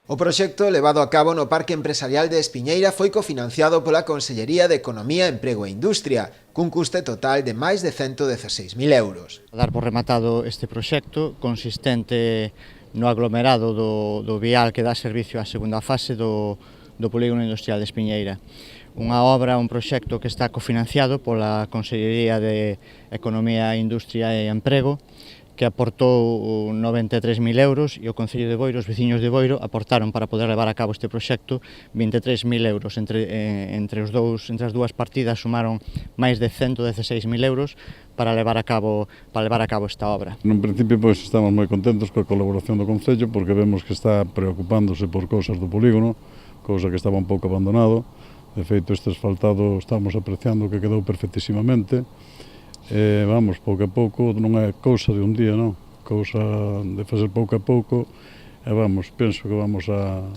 O proxecto levado a cabo no Parque Empresarial de Espiñeira foi cofinanciado pola Consellería de Economía, Emprego e Industria, cun custe total de máis de 116.000 euros. Dar por rematado este proxecto consistente no aglomerado do vial que dá servicio á segunda fase do Polígono Industrial de Espiñeira. Unha obra, un proxecto que está cofinanciado pola Consellería de Economía, Industria e Emprego, que aportou 93.000 euros e o Concello de Boiro, os veciños de Boiro, aportaron para poder levar a cabo este proxecto 23.000 euros. Entre as dúas partidas sumaron máis de 116.000 euros para levar a cabo esta obra. En principio, pois, estamos moi contentos coa colaboración do Concello porque vemos que está preocupándose por cousas do polígono, cousa que estaba un pouco abandonado. De feito, este asfaltado estamos apreciando que quedou perfectísimamente. Vamos, pouco a pouco, non é cousa de un día, non? Cousa de fazer pouco a pouco, e vamos, penso que vamos a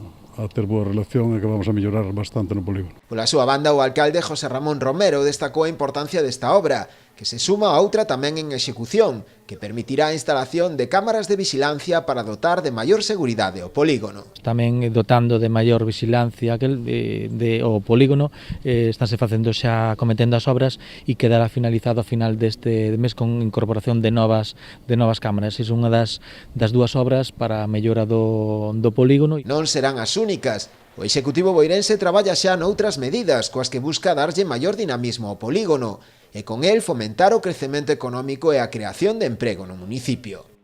ter boa relación e que vamos a mellorar bastante no polígono. Pola súa banda, o alcalde José Ramón Romero destacou a importancia desta obra, que se suma a outra tamén en execución, que permitirá a instalación de cámaras de vigilancia para dotar de maior seguridade o polígono. Tamén dotando de maior vigilancia o polígono, estánse facendo xa cometendo as obras e quedará finalizado a final deste mes con incorporación de novas cámaras. É unha das dúas obras para a mellora do polígono. Non serán as únicas. O Executivo boirense traballa xa noutras medidas coas que busca darlle maior dinamismo ao polígono e con el fomentar o crecemento económico e a creación de emprego no municipio.